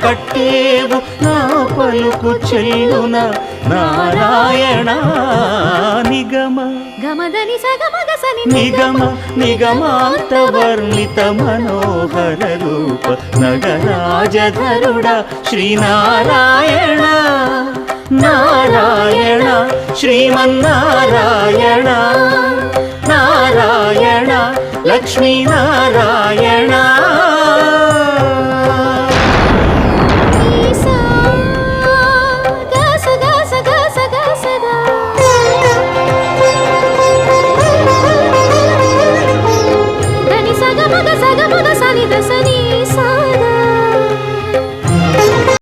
కట్టేవు నా పలుకు చెల్లున నారాయణ నిగమ గమదని సగమగసని నిగమ నిగమాంత వర్ణిత మనోహర రూప నగరాజధరుడ శ్రీనారాయణ నారాయణ శ్రీమన్నారాయణ నారాయణ లక్ష్మీనారాయణ